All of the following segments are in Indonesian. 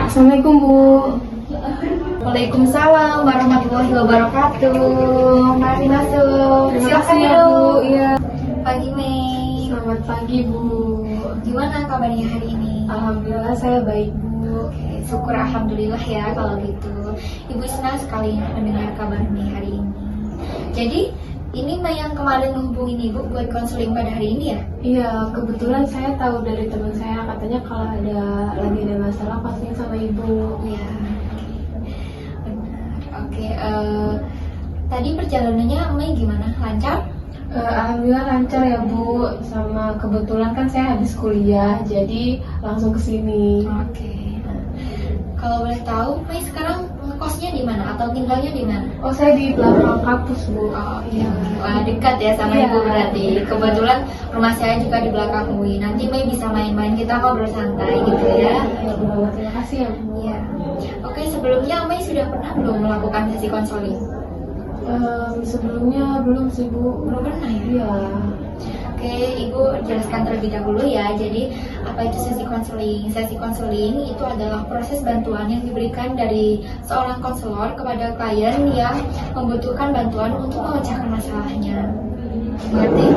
Assalamualaikum Bu. Waalaikumsalam warahmatullahi wabarakatuh. Mari masuk. Terima Silakan kasih ya duduk. Bu. Iya. Pagi Mei. Selamat pagi Bu. Gimana kabarnya hari ini? Alhamdulillah saya baik Bu. Oke, syukur alhamdulillah ya kalau gitu. Ibu senang sekali mendengar kabar Mei hari ini. Jadi ini Mei yang kemarin menghubungin Ibu buat konseling pada hari ini ya? Iya, kebetulan saya tahu dari teman saya katanya kalau lagi ada masalah pasti sama Ibu. Iya. Benar. Oke. Tadi perjalanannya Mei gimana? Lancar? Alhamdulillah lancar ya Bu. Sama kebetulan kan saya habis kuliah, jadi langsung ke sini. Oke. Nah, kalau boleh tahu, Mei sekarang ngekosnya di mana atau tinggalnya di mana? Oh, saya di belakang kampus Bu. Oh iya. Wah, dekat ya sama Iya. Ibu berarti. Kebetulan rumah saya juga di belakang UI. Nanti Mei bisa main-main, kita ngobrol santai gitu ya. Iya Bu. Terima kasih ya Bu. Iya. Oke, sebelumnya Mei sudah pernah belum melakukan sesi konseling? Sebelumnya belum sih Bu. Belum pernah ya? Iya. Oke, Ibu jelaskan terlebih dahulu ya. Jadi, apa itu sesi konseling? Sesi konseling itu adalah proses bantuan yang diberikan dari seorang konselor kepada klien yang membutuhkan bantuan untuk memecahkan masalahnya. Berarti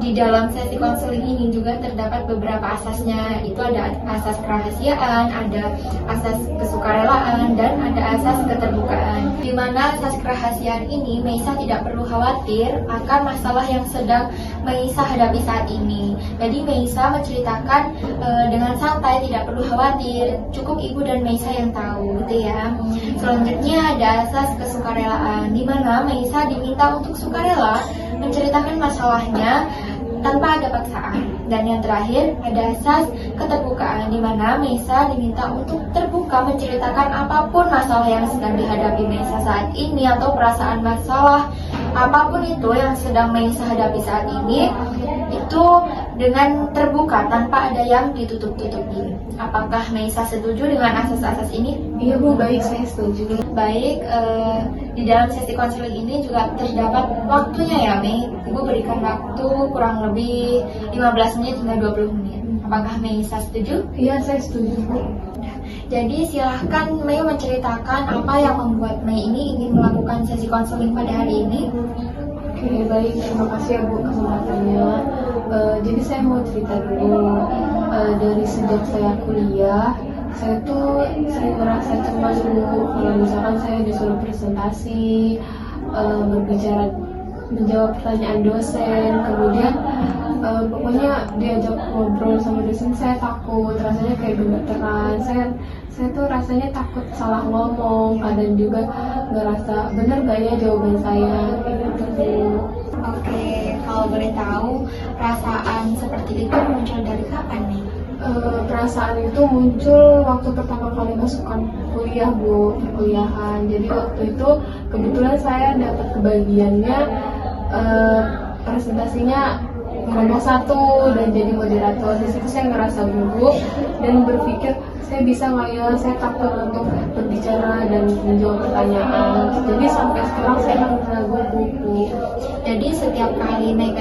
di dalam sesi konseling ini juga terdapat beberapa asasnya. Itu ada asas kerahasiaan, ada asas kesukarelaan, dan ada asas keterbukaan. Di mana asas kerahasiaan ini, Meisa tidak perlu khawatir akan masalah yang sedang Meisa hadapi saat ini. Jadi Meisa menceritakan dengan santai, tidak perlu khawatir. Cukup Ibu dan Meisa yang tahu, gitu ya. Selanjutnya ada asas kesukarelaan, di mana Meisa diminta untuk sukarela menceritakan masalahnya tanpa ada paksaan. Dan yang terakhir ada asas keterbukaan, di mana Meisa diminta untuk terbuka menceritakan apapun masalah yang sedang dihadapi Meisa saat ini atau perasaan masalah apapun itu yang sedang Meisa hadapi saat ini itu dengan terbuka tanpa ada yang ditutup-tutupi. Apakah Meisa setuju dengan asas-asas ini? Iya Bu, baik, saya setuju. Baik, di dalam sesi konseling ini juga terdapat waktunya ya Mei. Ibu berikan waktu kurang lebih 15 menit hingga 20 menit. Apakah Meisa setuju? Iya, saya setuju Bu. Jadi silahkan Mei menceritakan apa yang membuat Mei ini ingin melakukan sesi konseling pada hari ini. Oke, baik, terima kasih ya Bu kesempatannya. Jadi saya mau cerita dulu. Dari sejak saya kuliah, saya tuh sering merasa cemas Bu kalau misalkan saya disuruh presentasi, berbicara, menjawab pertanyaan dosen, kemudian pokoknya diajak ngobrol sama dosen saya takut, rasanya kayak gemeteran. Saya tuh rasanya takut salah ngomong, kadang juga ngerasa bener gak ya jawaban saya gitu Bu. Oke, kalau boleh tahu perasaan seperti itu muncul dari kapan nih? Perasaan itu muncul waktu pertama kali masuk kuliah Bu, perkuliahan. Jadi waktu itu kebetulan saya dapat kebagiannya presentasinya kelompok 1 dan jadi moderator. Di situ saya ngerasa gugup dan berpikir saya bisa nggak ya, saya takut untuk berbicara dan menjawab pertanyaan. Jadi sampai sekarang saya masih ragu Bu. Jadi setiap kali Mei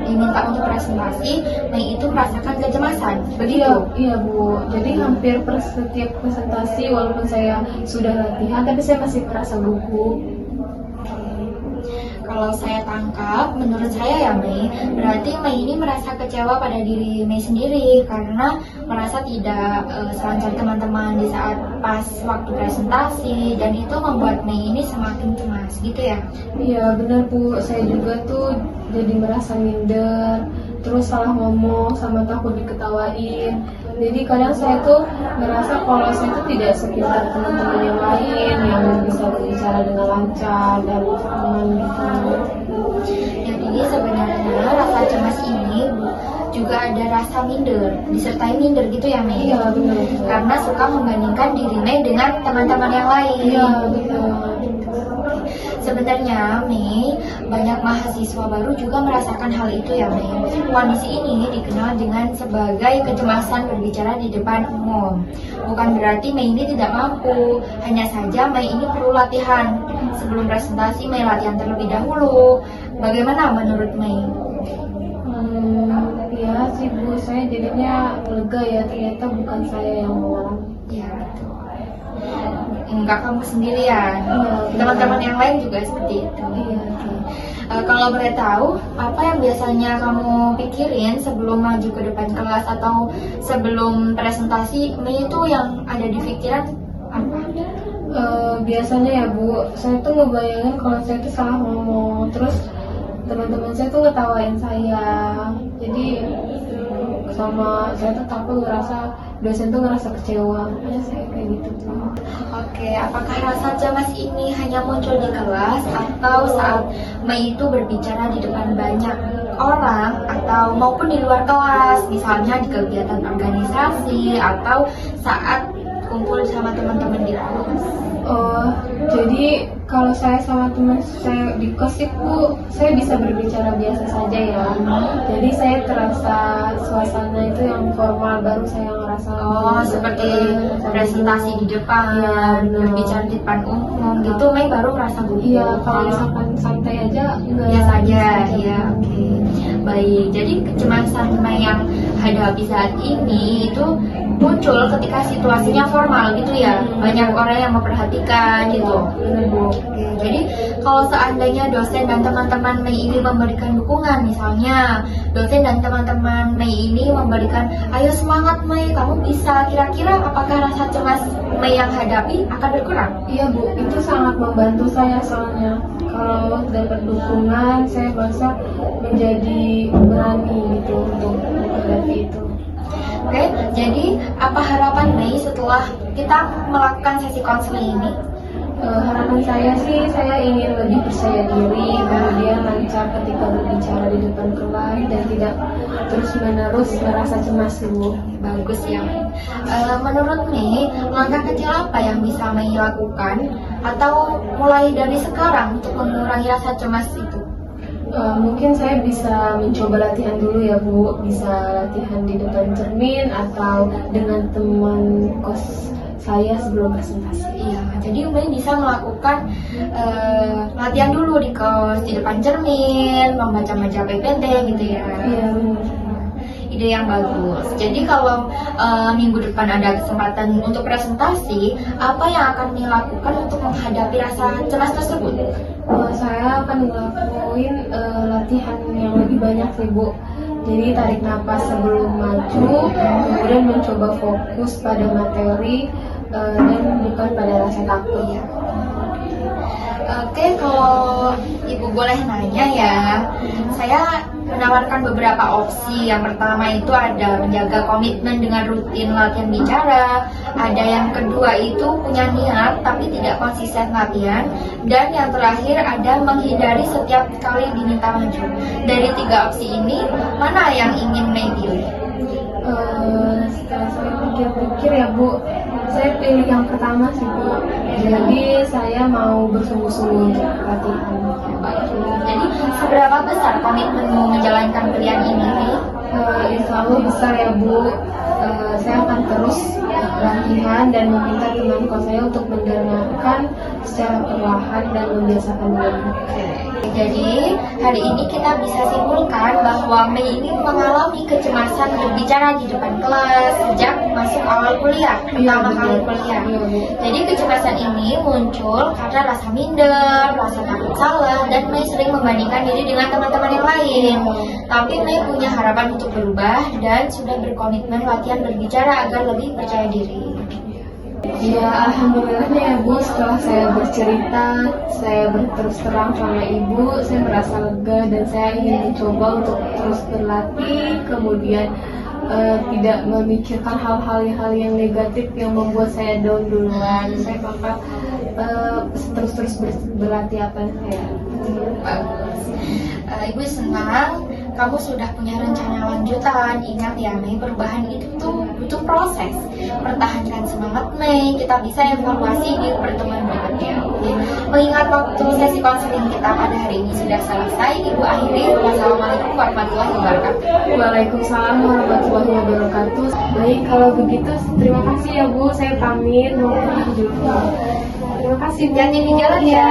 diminta untuk presentasi, Mei itu merasakan kecemasan, begitu? Iya Bu. Jadi hampir setiap presentasi walaupun saya sudah latihan, tapi saya masih merasa gugup. Kalau saya tangkap, menurut saya ya Mei, berarti Mei ini merasa kecewa pada diri Mei sendiri karena merasa tidak selancar teman-teman di saat pas waktu presentasi, dan itu membuat Mei ini semakin cemas, gitu ya? Iya benar Bu, saya juga tuh jadi merasa minder, terus salah ngomong sama takut diketawain. Jadi kadang saya tuh merasa kalau saya tuh tidak sepintar teman-teman yang lain yang bisa berbicara dengan lancar dan aman gitu. Jadi sebenarnya rasa cemas ini juga ada rasa minder, disertai minder gitu ya Mei? Iya benar. Karena suka membandingkan diri Mei dengan teman-teman yang lain. Iya benar. Sebenarnya Mei, banyak mahasiswa baru juga merasakan hal itu ya Mei. Kondisi ini dikenal dengan sebagai kecemasan berbicara di depan umum. Bukan berarti Mei ini tidak mampu, hanya saja Mei ini perlu latihan. Sebelum presentasi Mei latihan terlebih dahulu. Bagaimana menurut Mei? Ya Ya sih Bu, saya jadinya lega ya, ternyata bukan saya yang mengalami. Iya betul. Enggak kamu sendirian, teman-teman yang lain juga seperti itu. Iya. Kalau boleh tahu, apa yang biasanya kamu pikirin sebelum maju ke depan kelas atau sebelum presentasi? Mei itu yang ada di pikiran apa? Biasanya ya Bu, saya tuh ngebayangin kalau saya tuh salah ngomong, terus teman-teman saya tuh ngetawain saya. Jadi sama saya tuh takut ngerasa dosen tuh ngerasa kecewa, makanya saya kayak gitu tuh. Oke, apakah rasa cemas ini hanya muncul di kelas atau saat Mei itu berbicara di depan banyak orang atau maupun di luar kelas, misalnya di kegiatan organisasi atau saat kumpul sama teman-teman di kelas? Jadi kalau saya sama teman saya di kos itu saya bisa berbicara biasa saja ya. Jadi saya terasa suasana itu yang formal, baru saya ngerasa Seperti presentasi di depan, berbicara di depan umum gitu, Mei baru merasa gugup. Iya, kalau misalkan santai aja enggak. Biasa aja, ya oke. Baik, jadi kecemasan Mei yang hadapi saat ini itu muncul ketika situasinya formal gitu ya, banyak orang yang memperhatikan gitu. Oke, jadi kalau seandainya dosen dan teman-teman Mei ini memberikan dukungan, misalnya dosen dan teman-teman Mei ini memberikan, ayo semangat Mei, kamu bisa, kira-kira apakah rasa cemas Mei yang hadapi akan berkurang? Iya Bu, itu sangat membantu saya soalnya. Kalau dapat dukungan, saya merasa menjadi berani gitu untuk menghadapi itu. Oke, jadi apa harapan Mei setelah kita melakukan sesi konseling ini? Harapan saya sih, saya ingin lebih percaya diri, kemudian lancar ketika berbicara di depan kelas dan tidak terus-menerus merasa cemas Bu. Bagus ya. Menurut Mei, langkah kecil apa yang bisa Mei lakukan atau mulai dari sekarang untuk mengurangi rasa cemas itu? Mungkin saya bisa mencoba latihan dulu ya Bu, bisa latihan di depan cermin atau dengan teman kos saya sebelum presentasi. Iya, jadi Mei bisa melakukan latihan dulu di kos, di depan cermin, membaca-baca PPT gitu ya. Iya benar. Ide yang bagus. Jadi kalau minggu depan ada kesempatan untuk presentasi, apa yang akan Mei lakukan untuk menghadapi rasa cemas tersebut? Saya akan ngelakuin latihan yang lebih banyak sih Bu. Jadi tarik napas sebelum maju, kemudian mencoba fokus pada materi dan bukan pada rasa takut ya. Oke, kalau Ibu boleh nanya ya, saya menawarkan beberapa opsi. Yang pertama itu ada menjaga komitmen dengan rutin latihan bicara. Ada yang kedua itu punya niat tapi tidak konsisten latihan. Dan yang terakhir ada menghindari setiap kali diminta maju. Dari 3 opsi ini, mana yang ingin Mei pilih? Setelah saya pikir-pikir ya Bu, saya pilih yang pertama sih Bu. Jadi saya mau bersungguh-sungguh untuk latihan. Jadi seberapa besar komitmenmu menjalankan pilihan ini? Insya Allah besar ya Bu. Saya akan terus latihan dan meminta teman kos saya untuk mendengarkan secara perlahan dan membiasakan diri. Jadi hari ini kita bisa simpulkan bahwa Mei ini mengalami kecemasan berbicara di depan kelas sejak masuk awal kuliah, pertama kali kuliah. Jadi kecemasan ini muncul karena rasa minder, rasa takut salah, dan Mei sering membandingkan diri dengan teman-teman yang lain. Tapi Mei punya harapan untuk berubah dan sudah berkomitmen latihan berbicara agar lebih percaya diri. Ya alhamdulillahnya ya Bu, setelah saya bercerita, saya berterus terang sama Ibu, saya merasa lega dan saya ingin mencoba untuk terus berlatih, kemudian tidak memikirkan hal-hal yang negatif yang membuat saya down duluan. Saya bakal terus berlatih apa saya. Bagus. Ibu senang kamu sudah punya rencana lanjutan. Ingat ya Mei, perubahan itu tuh butuh proses. Pertahankan semangat Mei, kita bisa evaluasi di pertemuan berikutnya. Oke? Mengingat waktu sesi konseling kita pada hari ini sudah selesai, Ibu akhiri. Wassalamualaikum warahmatullahi wabarakatuh. Waalaikumsalam warahmatullahi wabarakatuh. Baik, kalau begitu terima kasih ya Bu, saya pamit mau pulang dulu. Terima kasih. Hati-hati di jalan ya.